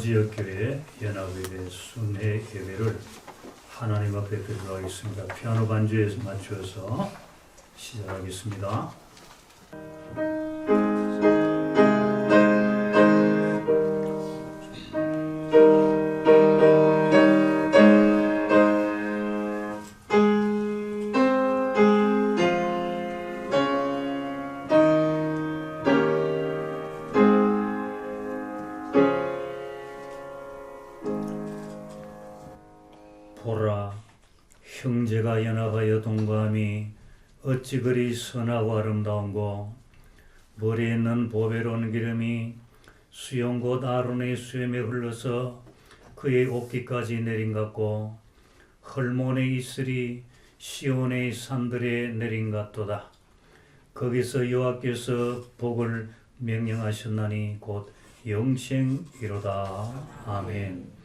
지역교회 연합예배 순회 예배를 하나님 앞에 드리도록 하겠습니다. 피아노 반주에 맞추어서 시작하겠습니다. 보라, 형제가 연합하여 동거함이 어찌 그리 선하고 아름다운고, 머리에 있는 보배로운 기름이 수영 곧 아론의 수염에 흘러서 그의 옷깃까지 내린 같고, 헐몬의 이슬이 시온의 산들에 내린 같도다. 거기서 여호와께서 복을 명령하셨나니 곧 영생이로다. 아멘.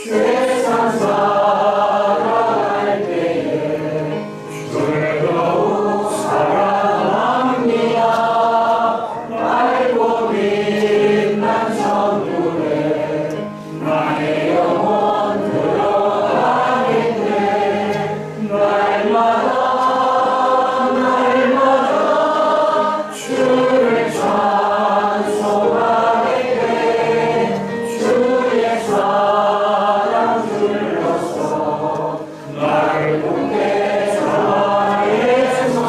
세상 살아갈 때에 주를 더욱 사랑합니다. 맑고 빛난 천국에 나의 영혼 들어가겠네. 날마다 주를 찬송하게 돼. 주의 사랑 나를 돕게 전하소서.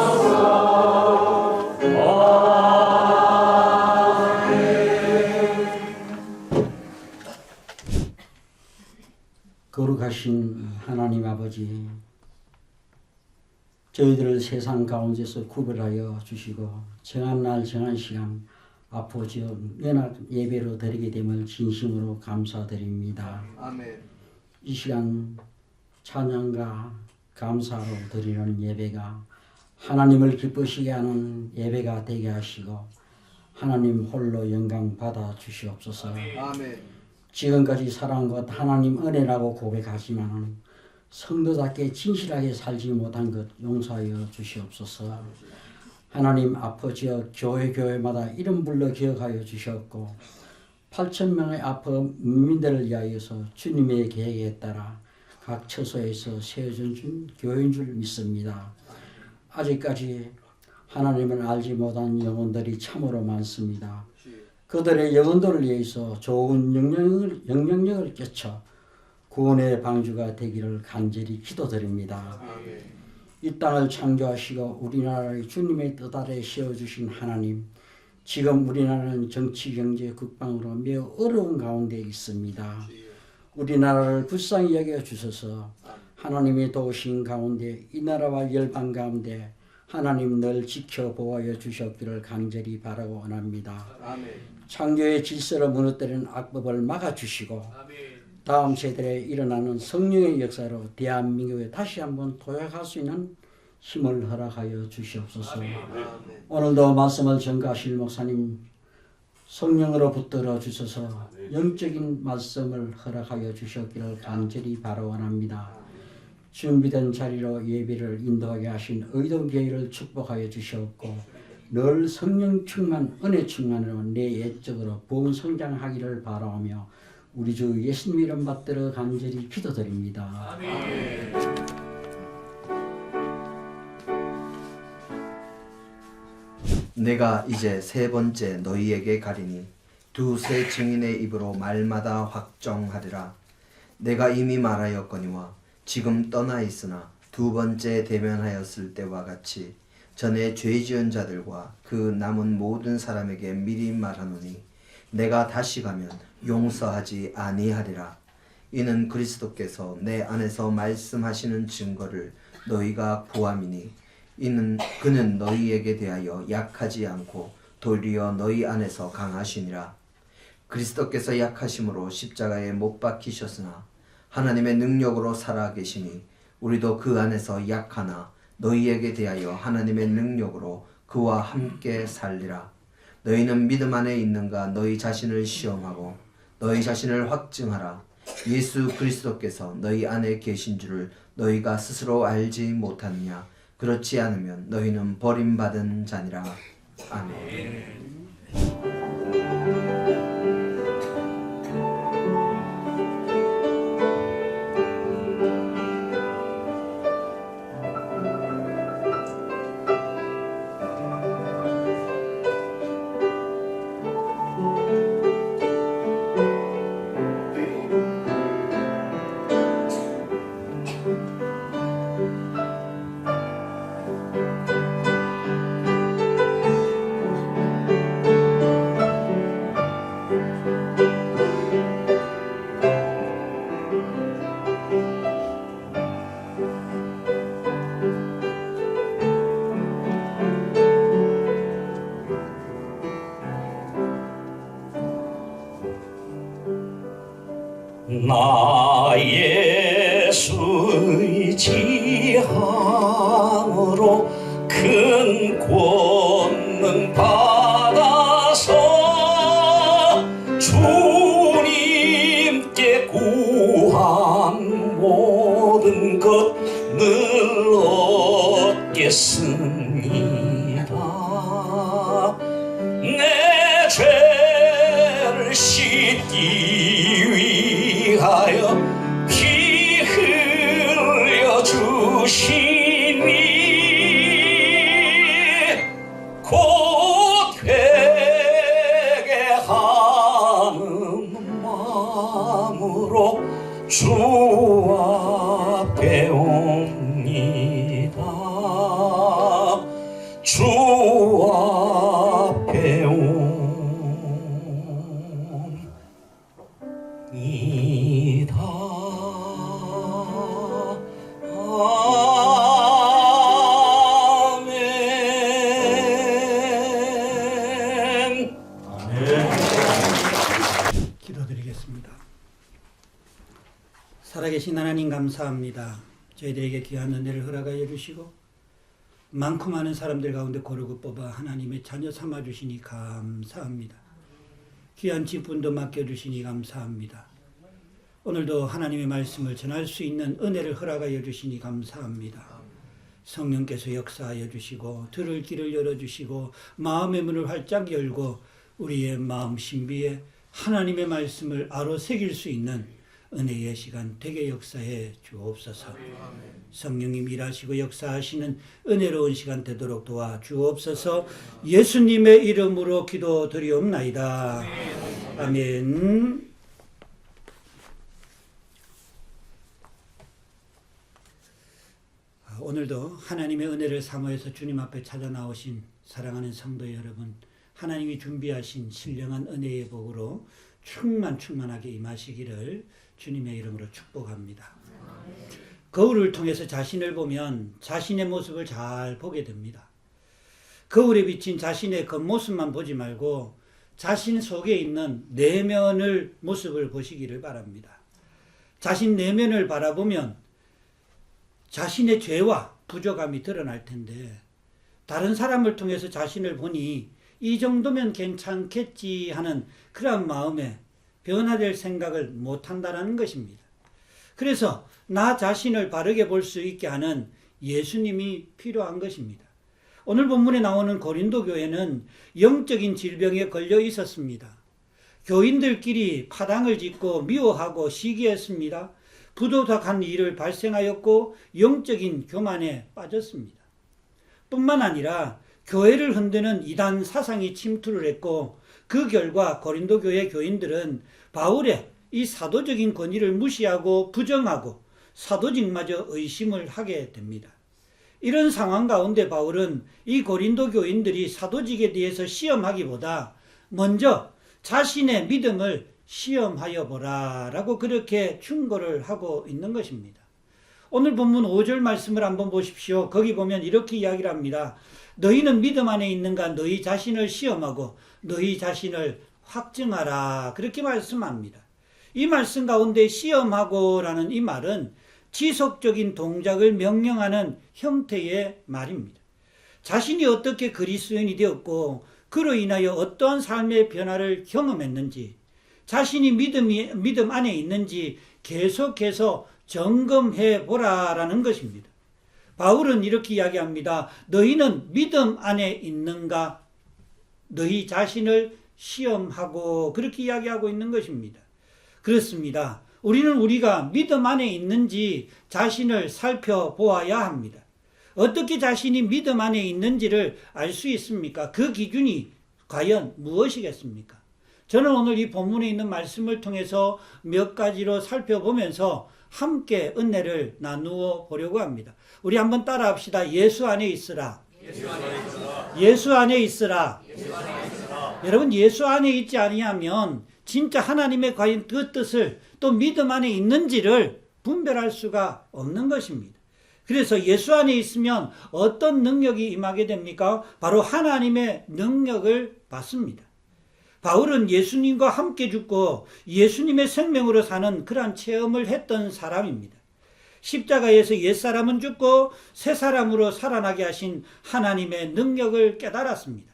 거룩하신 하나님 아버지, 저희들을 세상 가운데서 구별하여 주시고 정한 날 정한 시간 아버지여 연합 예배로 드리게 됨을 진심으로 감사드립니다. 아멘. 이 시간 찬양과 감사로 드리는 예배가 하나님을 기쁘시게 하는 예배가 되게 하시고 하나님 홀로 영광 받아 주시옵소서. 아멘. 지금까지 살아온 것 하나님 은혜라고 고백하지만 성도답게 진실하게 살지 못한 것 용서하여 주시옵소서. 하나님 아버지여 교회마다 이름 불러 기억하여 주셨고 8,000명의 아픈 문민들을 위하여서 주님의 계획에 따라 각 처소에서 세워준 교회인 줄 믿습니다. 아직까지 하나님을 알지 못한 영혼들이 참으로 많습니다. 그들의 영혼들을 위해서 좋은 영향력을 끼쳐 구원의 방주가 되기를 간절히 기도드립니다. 이 땅을 창조하시고 우리나라의 주님의 뜻 아래 세워주신 하나님, 지금 우리나라는 정치, 경제, 국방으로 매우 어려운 가운데 있습니다. 우리나라를 불쌍히 여겨주셔서 하나님의 도우신 가운데 이 나라와 열방 가운데 하나님 늘 지켜보아여 주셨기를 간절히 바라고 원합니다. 아멘. 창조의 질서를 무너뜨리는 악법을 막아주시고 다음 세대에 일어나는 성령의 역사로 대한민국에 다시 한번 도약할 수 있는 힘을 허락하여 주시옵소서. 오늘도 말씀을 전가하실 목사님 성령으로 붙들어 주셔서 영적인 말씀을 허락하여 주셨기를 간절히 바라 원합니다. 준비된 자리로 예배를 인도하게 하신 의동교회를 축복하여 주셨고 늘 성령 충만, 은혜 충만으로 내외적으로 부흥 성장하기를 바라오며 우리 주 예수님 이름 받들어 간절히 기도드립니다. 아멘. 내가 이제 세 번째 너희에게 가리니 두세 증인의 입으로 말마다 확정하리라. 내가 이미 말하였거니와 지금 떠나 있으나 두 번째 대면하였을 때와 같이 전에 죄 지은 자들과 그 남은 모든 사람에게 미리 말하노니 내가 다시 가면 용서하지 아니하리라. 이는 그리스도께서 내 안에서 말씀하시는 증거를 너희가 구함이니 이는 그는 너희에게 대하여 약하지 않고 도리어 너희 안에서 강하시니라. 그리스도께서 약하심으로 십자가에 못 박히셨으나 하나님의 능력으로 살아계시니 우리도 그 안에서 약하나 너희에게 대하여 하나님의 능력으로 그와 함께 살리라. 너희는 믿음 안에 있는가? 너희 자신을 시험하고 너희 자신을 확증하라. 예수 그리스도께서 너희 안에 계신 줄을 너희가 스스로 알지 못하느냐? 그렇지 않으면 너희는 버림받은 자니라. 아멘. 나 예수의 지함으로 큰 권능 받아서 주님께 구한 모든 것 늘 얻겠습니다. 내 죄를 씻기 위하여 피 흘려 주시니 곧 회개하는 마음으로 주 앞에 옵니다. 주 앞에 옵니다. 아멘. 기도드리겠습니다. 살아계신 하나님 감사합니다. 저희들에게 귀한 은혜를 허락하여 주시고 많고 많은 사람들 가운데 고르고 뽑아 하나님의 자녀 삼아주시니 감사합니다. 귀한 직분도 맡겨주시니 감사합니다. 오늘도 하나님의 말씀을 전할 수 있는 은혜를 허락하여 주시니 감사합니다. 성령께서 역사하여 주시고 들을 길을 열어주시고 마음의 문을 활짝 열고 우리의 마음 신비에 하나님의 말씀을 아로새길 수 있는 은혜의 시간 되게 역사해 주옵소서. 성령님 일하시고 역사하시는 은혜로운 시간 되도록 도와주옵소서. 예수님의 이름으로 기도드리옵나이다. 아멘. 오늘도 하나님의 은혜를 사모해서 주님 앞에 찾아 나오신 사랑하는 성도 여러분, 하나님이 준비하신 신령한 은혜의 복으로 충만하게 임하시기를 주님의 이름으로 축복합니다. 거울을 통해서 자신을 보면 자신의 모습을 잘 보게 됩니다. 거울에 비친 자신의 겉모습만 보지 말고 자신 속에 있는 내면을 모습을 보시기를 바랍니다. 자신 내면을 바라보면 자신의 죄와 부족함이 드러날 텐데 다른 사람을 통해서 자신을 보니 이 정도면 괜찮겠지 하는 그런 마음에 변화될 생각을 못한다는 것입니다. 그래서 나 자신을 바르게 볼 수 있게 하는 예수님이 필요한 것입니다. 오늘 본문에 나오는 고린도 교회는 영적인 질병에 걸려 있었습니다. 교인들끼리 파당을 짓고 미워하고 시기했습니다. 부도덕한 일을 발생하였고 영적인 교만에 빠졌습니다. 뿐만 아니라 교회를 흔드는 이단 사상이 침투를 했고 그 결과 고린도 교회 교인들은 바울의 이 사도적인 권위를 무시하고 부정하고 사도직마저 의심을 하게 됩니다. 이런 상황 가운데 바울은 이 고린도 교인들이 사도직에 대해서 시험하기보다 먼저 자신의 믿음을 시험하여 보라 라고 그렇게 충고를 하고 있는 것입니다. 오늘 본문 5절 말씀을 한번 보십시오. 거기 보면 이렇게 이야기를 합니다. 너희는 믿음 안에 있는가? 너희 자신을 시험하고 너희 자신을 확증하라. 그렇게 말씀합니다. 이 말씀 가운데 시험하고 라는 이 말은 지속적인 동작을 명령하는 형태의 말입니다. 자신이 어떻게 그리스도인이 되었고 그로 인하여 어떠한 삶의 변화를 경험했는지, 자신이 믿음 안에 있는지 계속해서 점검해 보라라는 것입니다. 바울은 이렇게 이야기합니다. 너희는 믿음 안에 있는가? 너희 자신을 시험하고, 그렇게 이야기하고 있는 것입니다. 그렇습니다. 우리는 우리가 믿음 안에 있는지 자신을 살펴보아야 합니다. 어떻게 자신이 믿음 안에 있는지를 알 수 있습니까? 그 기준이 과연 무엇이겠습니까? 저는 오늘 이 본문에 있는 말씀을 통해서 몇 가지로 살펴보면서 함께 은혜를 나누어 보려고 합니다. 우리 한번 따라 합시다. 예수 안에 있으라. 예수 안에 있으라. 여러분, 예수 안에 있지 아니하면 진짜 하나님의 과연 그 뜻을 또 믿음 안에 있는지를 분별할 수가 없는 것입니다. 그래서 예수 안에 있으면 어떤 능력이 임하게 됩니까? 바로 하나님의 능력을 받습니다. 바울은 예수님과 함께 죽고 예수님의 생명으로 사는 그러한 체험을 했던 사람입니다. 십자가에서 옛사람은 죽고 새 사람으로 살아나게 하신 하나님의 능력을 깨달았습니다.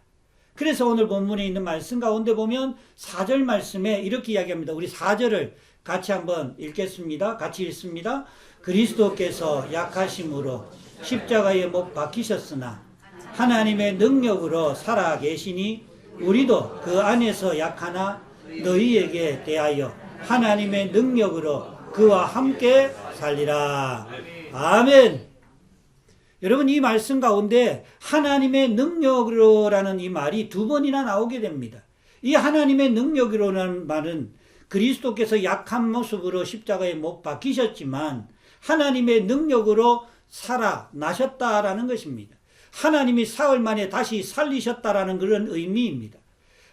그래서 오늘 본문에 있는 말씀 가운데 보면 4절 말씀에 이렇게 이야기합니다. 우리 4절을 같이 한번 읽겠습니다. 같이 읽습니다. 그리스도께서 약하심으로 십자가에 못 박히셨으나 하나님의 능력으로 살아 계시니 우리도 그 안에서 약하나 너희에게 대하여 하나님의 능력으로 그와 함께 살리라. 아멘. 여러분, 이 말씀 가운데 하나님의 능력으로라는 이 말이 2번이나 나오게 됩니다. 이 하나님의 능력으로라는 말은 그리스도께서 약한 모습으로 십자가에 못 박히셨지만 하나님의 능력으로 살아나셨다라는 것입니다. 하나님이 사흘 만에 다시 살리셨다라는 그런 의미입니다.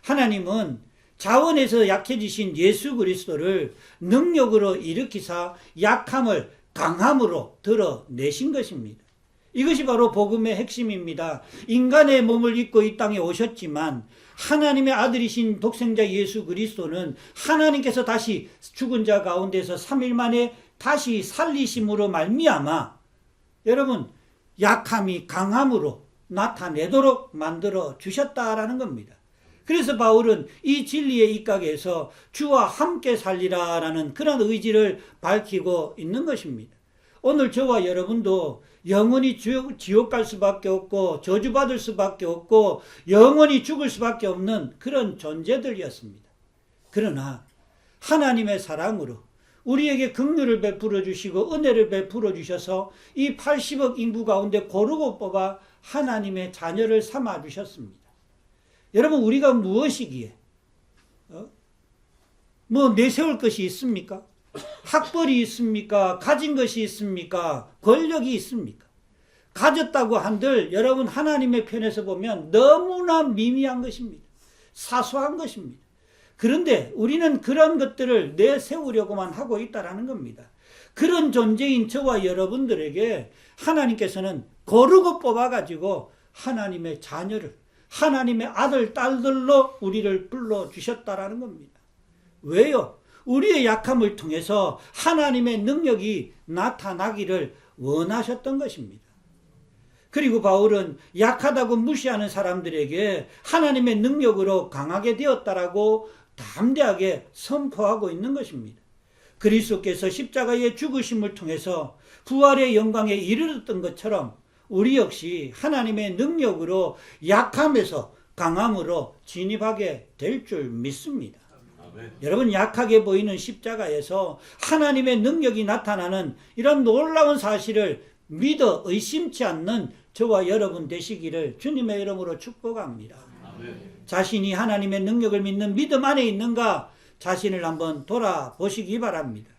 하나님은 자원에서 약해지신 예수 그리스도를 능력으로 일으키사 약함을 강함으로 드러내신 것입니다. 이것이 바로 복음의 핵심입니다. 인간의 몸을 입고 이 땅에 오셨지만 하나님의 아들이신 독생자 예수 그리스도는 하나님께서 다시 죽은 자 가운데서 3일 만에 다시 살리심으로 말미암아 여러분 약함이 강함으로 나타내도록 만들어 주셨다라는 겁니다. 그래서 바울은 이 진리의 입각에서 주와 함께 살리라라는 그런 의지를 밝히고 있는 것입니다. 오늘 저와 여러분도 영원히 지옥 갈 수밖에 없고 저주받을 수밖에 없고 영원히 죽을 수밖에 없는 그런 존재들이었습니다. 그러나 하나님의 사랑으로 우리에게 긍휼을 베풀어 주시고 은혜를 베풀어 주셔서 이 80억 인구 가운데 고르고 뽑아 하나님의 자녀를 삼아 주셨습니다. 여러분, 우리가 무엇이기에 뭐 내세울 것이 있습니까? 학벌이 있습니까? 가진 것이 있습니까? 권력이 있습니까? 가졌다고 한들 여러분 하나님의 편에서 보면 너무나 미미한 것입니다. 사소한 것입니다. 그런데 우리는 그런 것들을 내세우려고만 하고 있다는 겁니다. 그런 존재인 저와 여러분들에게 하나님께서는 고르고 뽑아가지고 하나님의 자녀를, 하나님의 아들, 딸들로 우리를 불러주셨다라는 겁니다. 왜요? 우리의 약함을 통해서 하나님의 능력이 나타나기를 원하셨던 것입니다. 그리고 바울은 약하다고 무시하는 사람들에게 하나님의 능력으로 강하게 되었다라고 담대하게 선포하고 있는 것입니다. 그리스도께서 십자가의 죽으심을 통해서 부활의 영광에 이르렀던 것처럼 우리 역시 하나님의 능력으로 약함에서 강함으로 진입하게 될 줄 믿습니다. 여러분, 약하게 보이는 십자가에서 하나님의 능력이 나타나는 이런 놀라운 사실을 믿어 의심치 않는 저와 여러분 되시기를 주님의 이름으로 축복합니다. 자신이 하나님의 능력을 믿는 믿음 안에 있는가 자신을 한번 돌아보시기 바랍니다.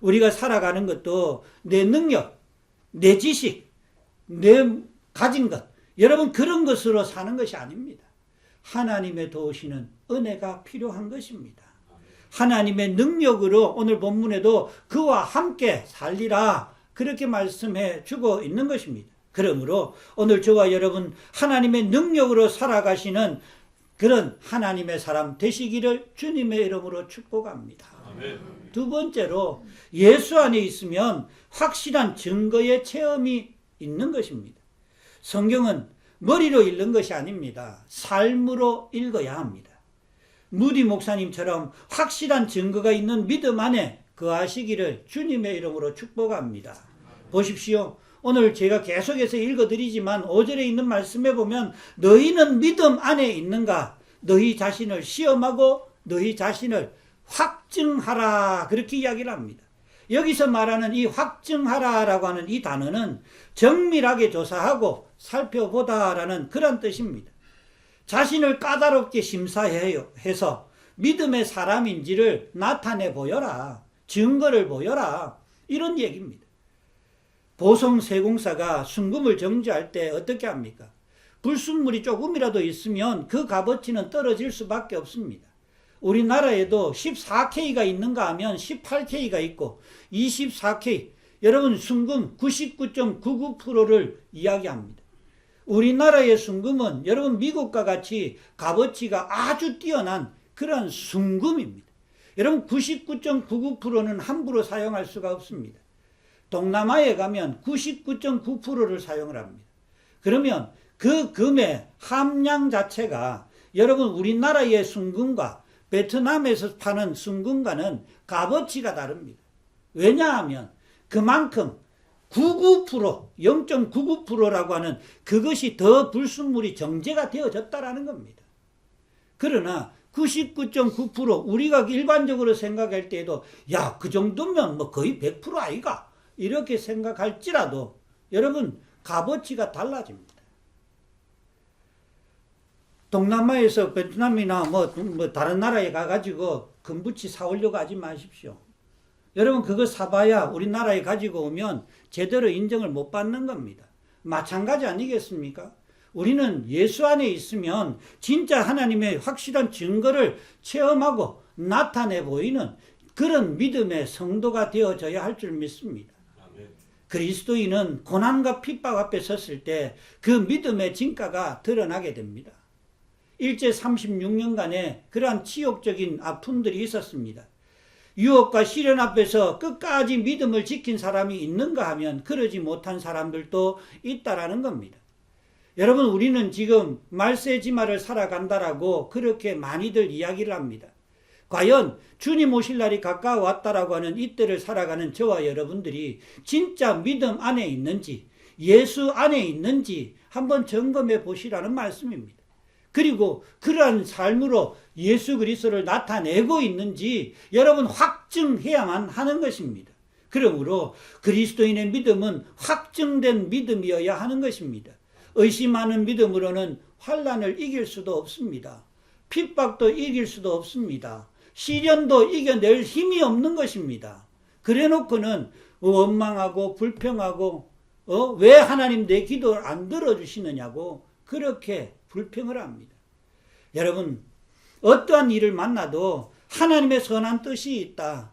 우리가 살아가는 것도 내 능력, 내 지식, 내 가진 것, 여러분 그런 것으로 사는 것이 아닙니다. 하나님의 도우시는 은혜가 필요한 것입니다. 하나님의 능력으로 오늘 본문에도 그와 함께 살리라 그렇게 말씀해 주고 있는 것입니다. 그러므로 오늘 저와 여러분 하나님의 능력으로 살아가시는 그런 하나님의 사람 되시기를 주님의 이름으로 축복합니다. 아멘. 두 번째로 예수 안에 있으면 확실한 증거의 체험이 있는 것입니다. 성경은 머리로 읽는 것이 아닙니다. 삶으로 읽어야 합니다. 무디 목사님처럼 확실한 증거가 있는 믿음 안에 거하시기를 주님의 이름으로 축복합니다. 보십시오. 오늘 제가 계속해서 읽어드리지만 5절에 있는 말씀에 보면 너희는 믿음 안에 있는가? 너희 자신을 시험하고 너희 자신을 확증하라. 그렇게 이야기를 합니다. 여기서 말하는 이 확증하라라고 하는 이 단어는 정밀하게 조사하고 살펴보다라는 그런 뜻입니다. 자신을 까다롭게 심사해서 믿음의 사람인지를 나타내 보여라. 증거를 보여라. 이런 얘기입니다. 보성세공사가 순금을 정주할 때 어떻게 합니까? 불순물이 조금이라도 있으면 그 값어치는 떨어질 수밖에 없습니다. 우리나라에도 14K가 있는가 하면 18K가 있고 24K, 여러분 순금 99.99%를 이야기합니다. 우리나라의 순금은 여러분 미국과 같이 값어치가 아주 뛰어난 그런 순금입니다. 여러분 99.99%는 함부로 사용할 수가 없습니다. 동남아에 가면 99.9%를 사용을 합니다. 그러면 그 금의 함량 자체가 여러분 우리나라의 순금과 베트남에서 파는 순금과는 값어치가 다릅니다. 왜냐하면 그만큼 99%, 0.99%라고 하는 그것이 더 불순물이 정제가 되어졌다라는 겁니다. 그러나 99.9% 우리가 일반적으로 생각할 때에도 야, 그 정도면 뭐 거의 100% 아이가? 이렇게 생각할지라도 여러분 값어치가 달라집니다. 동남아에서 베트남이나 뭐 다른 나라에 가가지고 금붙이 사오려고 하지 마십시오. 여러분 그거 사봐야 우리나라에 가지고 오면 제대로 인정을 못 받는 겁니다. 마찬가지 아니겠습니까? 우리는 예수 안에 있으면 진짜 하나님의 확실한 증거를 체험하고 나타내 보이는 그런 믿음의 성도가 되어져야 할 줄 믿습니다. 그리스도인은 고난과 핍박 앞에 섰을 때 그 믿음의 진가가 드러나게 됩니다. 일제 36년간의 그러한 치욕적인 아픔들이 있었습니다. 유혹과 시련 앞에서 끝까지 믿음을 지킨 사람이 있는가 하면 그러지 못한 사람들도 있다라는 겁니다. 여러분 우리는 지금 말세지마를 살아간다라고 그렇게 많이들 이야기를 합니다. 과연 주님 오실 날이 가까워왔다라고 하는 이때를 살아가는 저와 여러분들이 진짜 믿음 안에 있는지 예수 안에 있는지 한번 점검해 보시라는 말씀입니다. 그리고 그러한 삶으로 예수 그리스도를 나타내고 있는지 여러분 확증해야만 하는 것입니다. 그러므로 그리스도인의 믿음은 확증된 믿음이어야 하는 것입니다. 의심하는 믿음으로는 환난을 이길 수도 없습니다. 핍박도 이길 수도 없습니다. 시련도 이겨낼 힘이 없는 것입니다. 그래놓고는 원망하고 불평하고 왜 하나님 내 기도를 안 들어주시느냐고 그렇게 불평을 합니다. 여러분 어떠한 일을 만나도 하나님의 선한 뜻이 있다.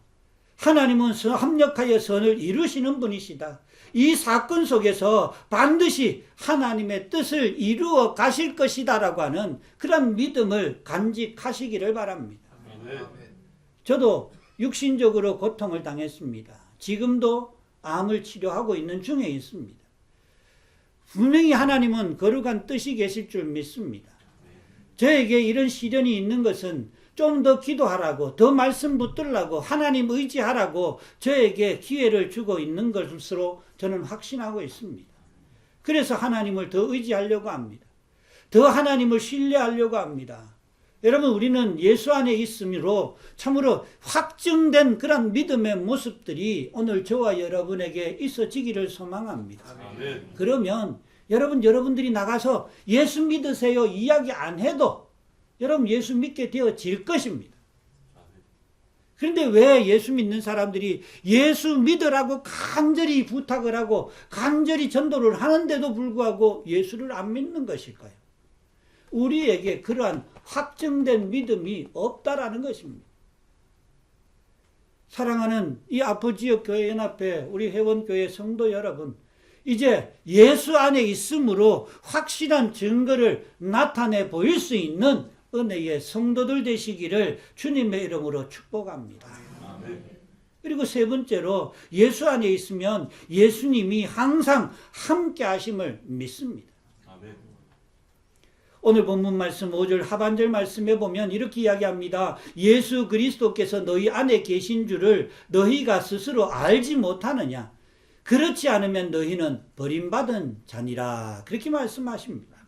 하나님은 합력하여 선을 이루시는 분이시다. 이 사건 속에서 반드시 하나님의 뜻을 이루어 가실 것이다 라고 하는 그런 믿음을 간직하시기를 바랍니다. 저도 육신적으로 고통을 당했습니다. 지금도 암을 치료하고 있는 중에 있습니다. 분명히 하나님은 거룩한 뜻이 계실 줄 믿습니다. 저에게 이런 시련이 있는 것은 좀 더 기도하라고, 더 말씀 붙들라고, 하나님 의지하라고 저에게 기회를 주고 있는 것으로 저는 확신하고 있습니다. 그래서 하나님을 더 의지하려고 합니다. 더 하나님을 신뢰하려고 합니다. 여러분 우리는 예수 안에 있음으로 참으로 확증된 그런 믿음의 모습들이 오늘 저와 여러분에게 있어지기를 소망합니다. 아멘. 그러면 여러분들이 나가서 예수 믿으세요 이야기 안 해도 여러분 예수 믿게 되어질 것입니다. 그런데 왜 예수 믿는 사람들이 예수 믿으라고 간절히 부탁을 하고 간절히 전도를 하는데도 불구하고 예수를 안 믿는 것일까요? 우리에게 그러한 확증된 믿음이 없다라는 것입니다. 사랑하는 이 아포지역 교회 연합회 우리 회원교회 성도 여러분, 이제 예수 안에 있으므로 확실한 증거를 나타내 보일 수 있는 은혜의 성도들 되시기를 주님의 이름으로 축복합니다. 그리고 세 번째로 예수 안에 있으면 예수님이 항상 함께 하심을 믿습니다. 오늘 본문 말씀 5절 하반절 말씀에 보면 이렇게 이야기합니다. 예수 그리스도께서 너희 안에 계신 줄을 너희가 스스로 알지 못하느냐? 그렇지 않으면 너희는 버림받은 자니라. 그렇게 말씀하십니다.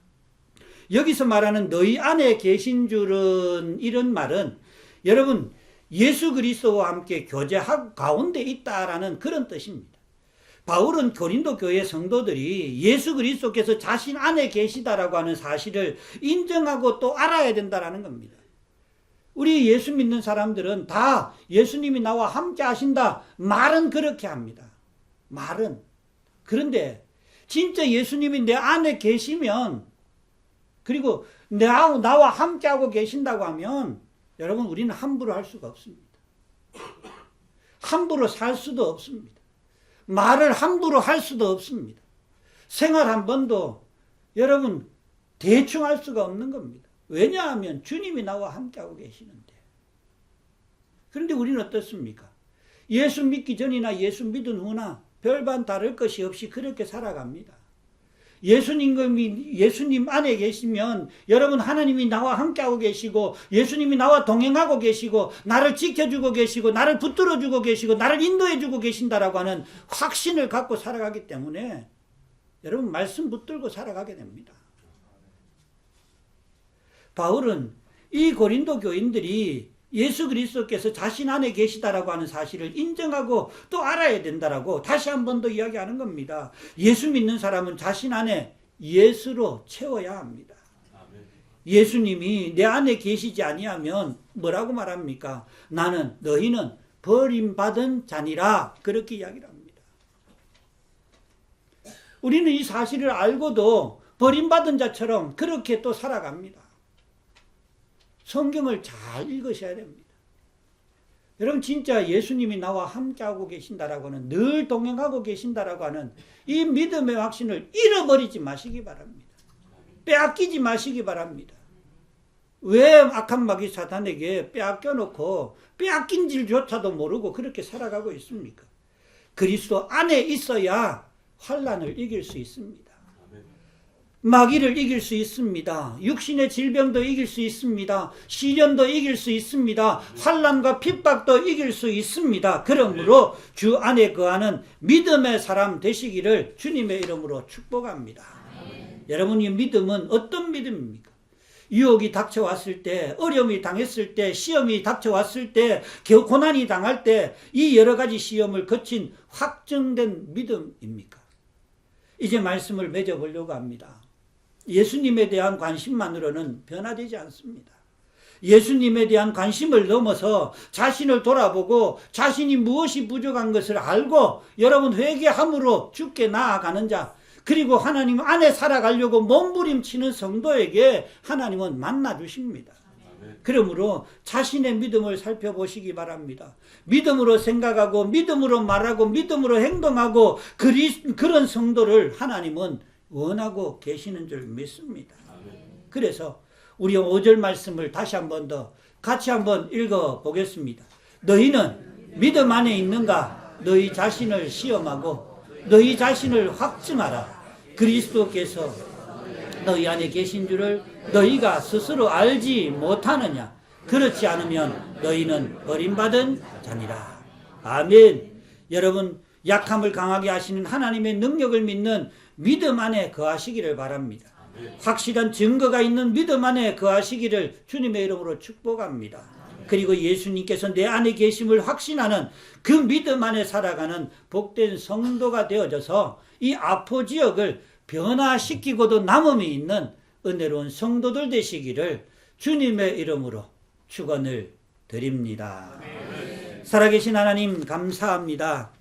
여기서 말하는 너희 안에 계신 줄은, 이런 말은 여러분 예수 그리스도와 함께 교제하고 가운데 있다라는 그런 뜻입니다. 바울은 고린도 교회 성도들이 예수 그리스도께서 자신 안에 계시다라고 하는 사실을 인정하고 또 알아야 된다라는 겁니다. 우리 예수 믿는 사람들은 다 예수님이 나와 함께 하신다 말은 그렇게 합니다. 말은. 그런데 진짜 예수님이 내 안에 계시면, 그리고 나와 함께하고 계신다고 하면 여러분 우리는 함부로 할 수가 없습니다. 함부로 살 수도 없습니다. 말을 함부로 할 수도 없습니다. 생활 한 번도 여러분 대충 할 수가 없는 겁니다. 왜냐하면 주님이 나와 함께하고 계시는데. 그런데 우리는 어떻습니까? 예수 믿기 전이나 예수 믿은 후나 별반 다를 것이 없이 그렇게 살아갑니다. 예수님 안에 계시면 여러분 하나님이 나와 함께하고 계시고 예수님이 나와 동행하고 계시고 나를 지켜주고 계시고 나를 붙들어주고 계시고 나를 인도해주고 계신다라고 하는 확신을 갖고 살아가기 때문에 여러분 말씀 붙들고 살아가게 됩니다. 바울은 이 고린도 교인들이 예수 그리스도께서 자신 안에 계시다라고 하는 사실을 인정하고 또 알아야 된다라고 다시 한 번 더 이야기하는 겁니다. 예수 믿는 사람은 자신 안에 예수로 채워야 합니다. 예수님이 내 안에 계시지 아니하면 뭐라고 말합니까? 너희는 버림받은 자니라. 그렇게 이야기를 합니다. 우리는 이 사실을 알고도 버림받은 자처럼 그렇게 또 살아갑니다. 성경을 잘 읽으셔야 됩니다. 여러분 진짜 예수님이 나와 함께하고 계신다라고 하는, 늘 동행하고 계신다라고 하는 이 믿음의 확신을 잃어버리지 마시기 바랍니다. 빼앗기지 마시기 바랍니다. 왜 악한 마귀 사탄에게 빼앗겨놓고 빼앗긴 줄조차도 모르고 그렇게 살아가고 있습니까? 그리스도 안에 있어야 환난을 이길 수 있습니다. 마귀를 이길 수 있습니다. 육신의 질병도 이길 수 있습니다. 시련도 이길 수 있습니다. 환난과 핍박도 이길 수 있습니다. 그러므로 주 안에 거하는 믿음의 사람 되시기를 주님의 이름으로 축복합니다. 여러분의 믿음은 어떤 믿음입니까? 유혹이 닥쳐왔을 때, 어려움이 당했을 때, 시험이 닥쳐왔을 때, 고난이 당할 때 이 여러 가지 시험을 거친 확정된 믿음입니까? 이제 말씀을 맺어보려고 합니다. 예수님에 대한 관심만으로는 변화되지 않습니다. 예수님에 대한 관심을 넘어서 자신을 돌아보고 자신이 무엇이 부족한 것을 알고 여러분 회개함으로 주께 나아가는 자, 그리고 하나님 안에 살아가려고 몸부림치는 성도에게 하나님은 만나 주십니다. 그러므로 자신의 믿음을 살펴보시기 바랍니다. 믿음으로 생각하고 믿음으로 말하고 믿음으로 행동하고 그런 성도를 하나님은 원하고 계시는 줄 믿습니다. 그래서 우리 5절 말씀을 다시 한 번 더 같이 한번 읽어 보겠습니다. 너희는 믿음 안에 있는가? 너희 자신을 시험하고 너희 자신을 확증하라. 그리스도께서 너희 안에 계신 줄을 너희가 스스로 알지 못하느냐? 그렇지 않으면 너희는 버림받은 자니라. 아멘. 여러분 약함을 강하게 하시는 하나님의 능력을 믿는 믿음 안에 거하시기를 바랍니다. 확실한 증거가 있는 믿음 안에 거하시기를 주님의 이름으로 축복합니다. 그리고 예수님께서 내 안에 계심을 확신하는 그 믿음 안에 살아가는 복된 성도가 되어져서 이 아포 지역을 변화시키고도 남음이 있는 은혜로운 성도들 되시기를 주님의 이름으로 축원을 드립니다. 살아계신 하나님 감사합니다.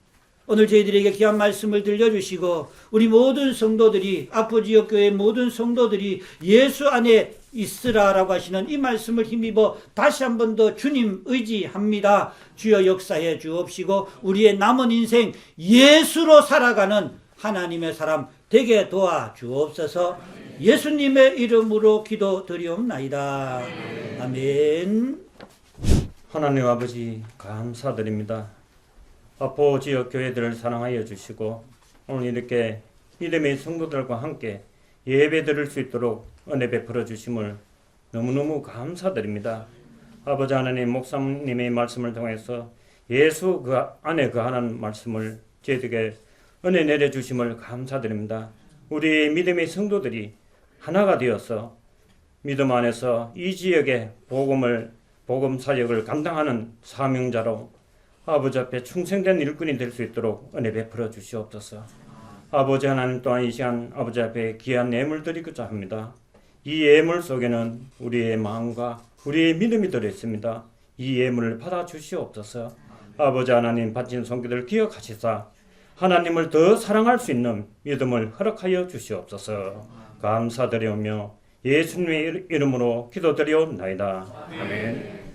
오늘 저희들에게 귀한 말씀을 들려주시고 우리 모든 성도들이 아포지역교회 모든 성도들이 예수 안에 있으라라고 하시는 이 말씀을 힘입어 다시 한 번 더 주님 의지합니다. 주여 역사해 주옵시고 우리의 남은 인생 예수로 살아가는 하나님의 사람 되게 도와주옵소서. 예수님의 이름으로 기도드리옵나이다. 아멘. 하나님 아버지 감사드립니다. 아포 지역 교회들을 사랑하여 주시고 오늘 이렇게 믿음의 성도들과 함께 예배 드릴 수 있도록 은혜 베풀어 주심을 너무너무 감사드립니다. 아버지 하나님, 목사님의 말씀을 통해서 예수 그 안에 거하는 말씀을 저희에게 은혜 내려주심을 감사드립니다. 우리 믿음의 성도들이 하나가 되어서 믿음 안에서 이 지역의 복음 사역을 감당하는 사명자로 아버지 앞에 충성된 일꾼이 될 수 있도록 은혜 베풀어 주시옵소서. 아버지 하나님 또한 이 시간 아버지 앞에 귀한 예물 드리고자 합니다. 이 예물 속에는 우리의 마음과 우리의 믿음이 들어있습니다. 이 예물을 받아 주시옵소서. 아버지 하나님, 바친 손길을 기억하시사 하나님을 더 사랑할 수 있는 믿음을 허락하여 주시옵소서. 감사드리오며 예수님의 이름으로 기도드리옵나이다. 아멘.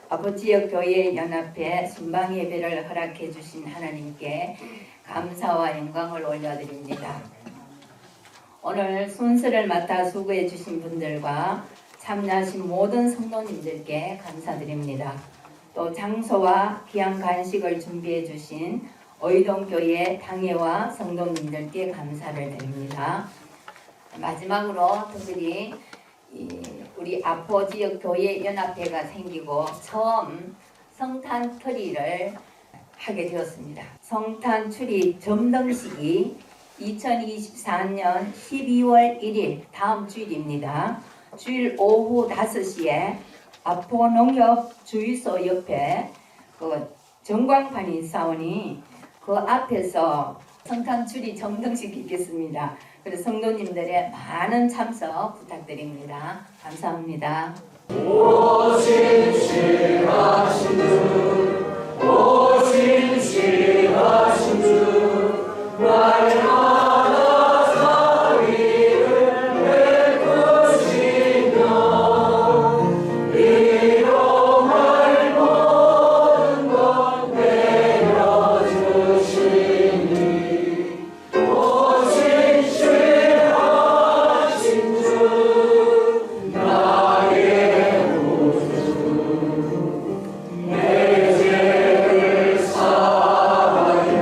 아버지역 교회 연합회 순방 예배를 허락해 주신 하나님께 감사와 영광을 올려드립니다. 오늘 순서를 맡아 수고해 주신 분들과 참여하신 모든 성도님들께 감사드립니다. 또 장소와 귀한 간식을 준비해 주신 의동교회 당회와 성도님들께 감사를 드립니다. 마지막으로 특별히 우리 아포 지역 교회 연합회가 생기고 처음 성탄 트리를 하게 되었습니다. 성탄 트리 점등식이 2024년 12월 1일 다음 주일입니다. 주일 오후 5시에 아포 농협 주유소 옆에 그 전광판이 있사오니 그 앞에서 성탄 트리 점등식이 있겠습니다. 그래서 성도님들의 많은 참석 부탁드립니다. 감사합니다. 오신 시하신 주, 오신 시하신 주, 날마다 자비를 베푸시며 일용할 모든 것 내려주시니 오신 시하신 주, 나의 구주, 내 죄를 사하여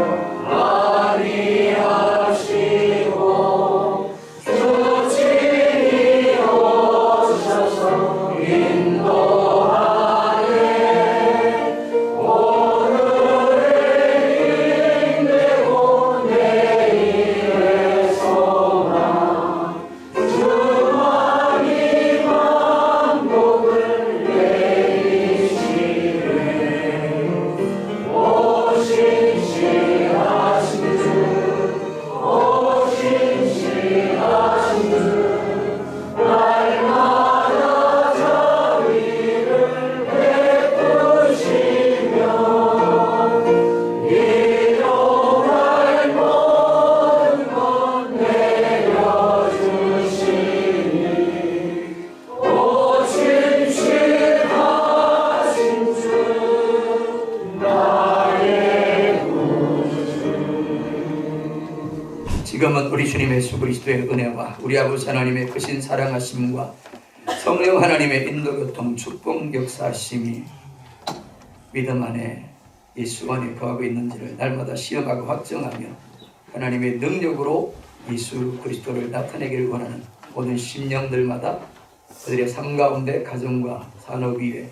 안위하시고 주친이 오셔서 인도하네. 오늘의 힘내고 내일의 소망, 주만이 만복을 내리시네. 오신 시하신 주, 오신 시하신 주, 날마다 자비를 베푸시며 일용할 모든 것 내려주시니 오신 시하신 주, 나의 지금은 우리 주님 예수 그리스도의 은혜와 우리 아버지 하나님의 크신 사랑하심과 성령 하나님의 인도교통 축복 역사하심이 믿음 안에 예수 안에 거하고 있는지를 날마다 시험하고 확정하며 하나님의 능력으로 예수 그리스도를 나타내기를 원하는 모든 심령들마다 그들의 삶 가운데 가정과 산업 위에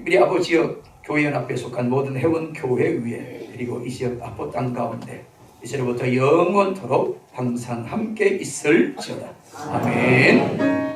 특별히 아포 지역 교회연합회에 속한 모든 회원 교회 위에 그리고 이 지역 아포 땅 가운데 이제로부터 영원토록 항상 함께 있을지어다. 아멘.